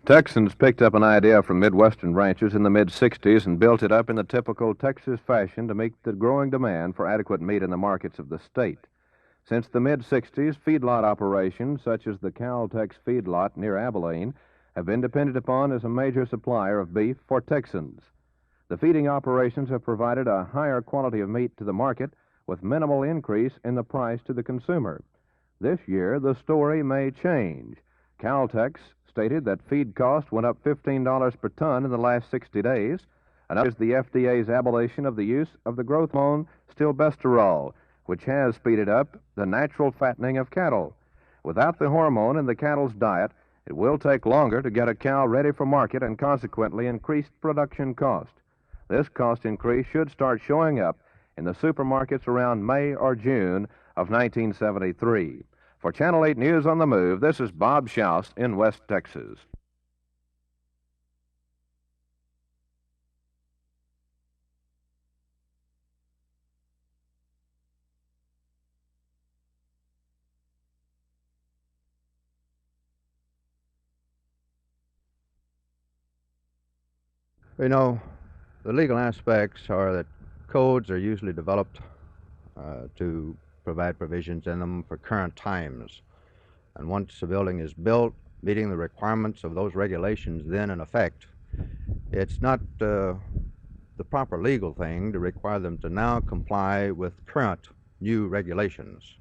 Texans picked up an idea from Midwestern ranchers in the mid-'60s and built it up in the typical Texas fashion to meet the growing demand for adequate meat in the markets of the state. Since the mid-'60s, feedlot operations, such as the Cal-Tex Feed Lot near Abilene, have been depended upon as a major supplier of beef for Texans. The feeding operations have provided a higher quality of meat to the market with minimal increase in the price to the consumer. This year, the story may change. Cal-Tex stated that feed cost went up $15 per ton in the last 60 days, and that is the FDA's abolition of the use of the growth hormone stilbestrol, which has speeded up the natural fattening of cattle. Without the hormone in the cattle's diet, it will take longer to get a cow ready for market and consequently increased production cost. This cost increase should start showing up in the supermarkets around May or June of 1973. For Channel 8 News on the Move, this is Bob Shouse in West Texas. You know, the legal aspects are that codes are usually developed to provide provisions in them for current times. And once a building is built, meeting the requirements of those regulations then in effect, it's not the proper legal thing to require them to now comply with current new regulations.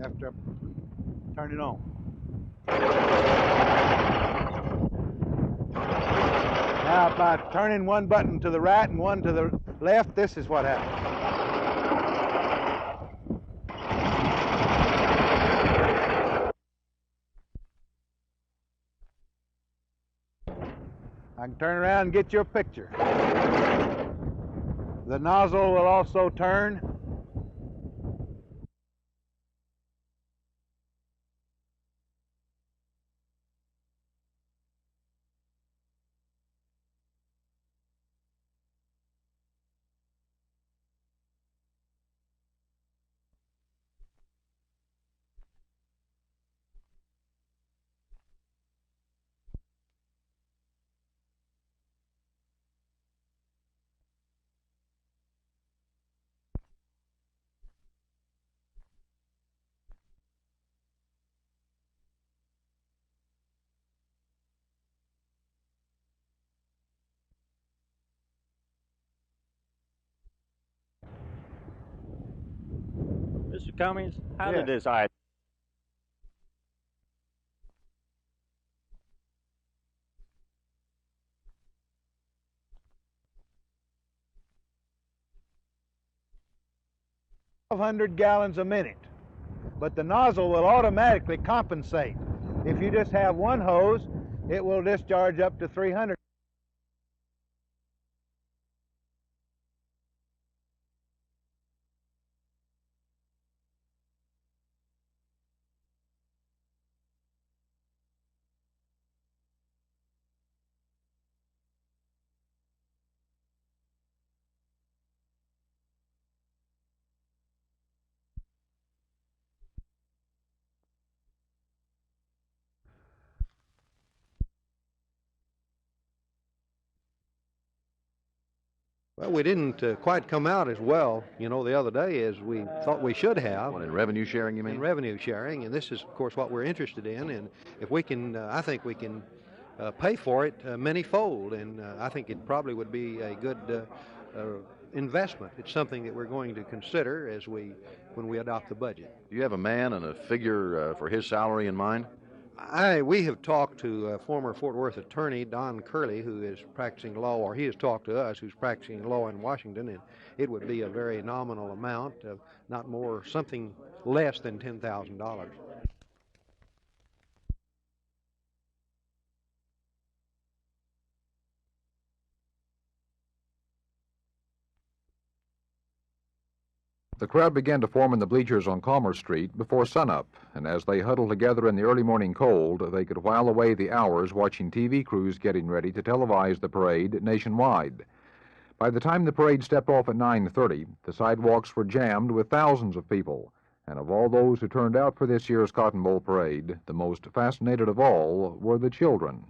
after I turn it on. Now, by turning one button to the right and one to the left, this is what happens. I can turn around and get you a picture. The nozzle will also turn. Mr. Cummins, how Yeah. did this item? $1,200 gallons a minute, but the nozzle will automatically compensate. If you just have one hose, it will discharge up to 300. Well, we didn't quite come out as well, the other day as we thought we should have. What, in revenue sharing, you mean? In revenue sharing, and this is, of course, what we're interested in. And if we can, I think we can pay for it many-fold, and I think it probably would be a good investment. It's something that we're going to consider when we adopt the budget. Do you have a man and a figure for his salary in mind? We have talked to former Fort Worth attorney Don Curley, who is practicing law, or he has talked to us, who's practicing law in Washington, and it would be a very nominal amount, not more, something less than $10,000. The crowd began to form in the bleachers on Commerce Street before sunup, and as they huddled together in the early morning cold, they could while away the hours watching TV crews getting ready to televise the parade nationwide. By the time the parade stepped off at 9:30, the sidewalks were jammed with thousands of people, and of all those who turned out for this year's Cotton Bowl parade, the most fascinated of all were the children.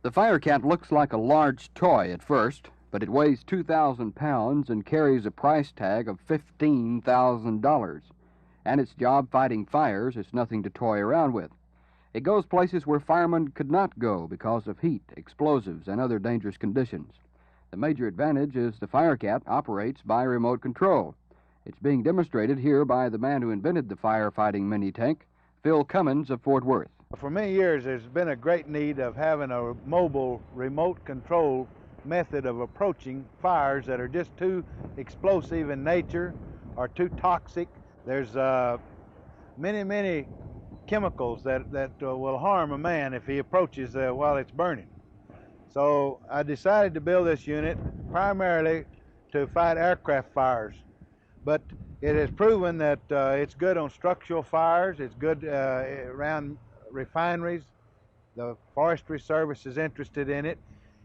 The Firecat looks like a large toy at first, but it weighs 2,000 pounds and carries a price tag of $15,000. And its job fighting fires is nothing to toy around with. It goes places where firemen could not go because of heat, explosives, and other dangerous conditions. The major advantage is the Firecat operates by remote control. It's being demonstrated here by the man who invented the firefighting mini-tank, Phil Cummins of Fort Worth. For many years, there's been a great need of having a mobile, remote control method of approaching fires that are just too explosive in nature or too toxic. There's many chemicals that will harm a man if he approaches while it's burning. So I decided to build this unit primarily to fight aircraft fires. But it has proven that it's good on structural fires, it's good around refineries. The Forestry Service is interested in it.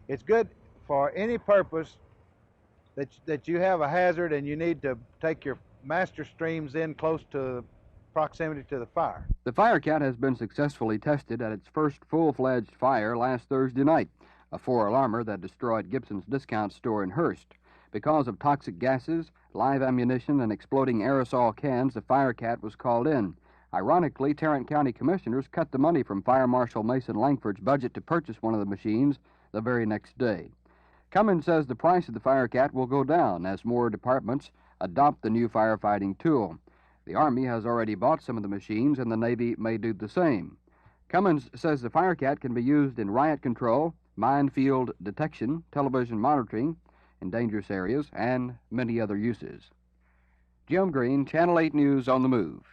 It's good for any purpose that you have a hazard and you need to take your master streams in close to proximity to the fire. The Firecat has been successfully tested at its first full-fledged fire last Thursday night, a 4-alarmer that destroyed Gibson's discount store in Hurst. Because of toxic gases, live ammunition, and exploding aerosol cans, the Firecat was called in. Ironically, Tarrant County Commissioners cut the money from Fire Marshal Mason Langford's budget to purchase one of the machines the very next day. Cummins says the price of the Firecat will go down as more departments adopt the new firefighting tool. The Army has already bought some of the machines, and the Navy may do the same. Cummins says the Firecat can be used in riot control, minefield detection, television monitoring in dangerous areas, and many other uses. Jim Green, Channel 8 News on the Move.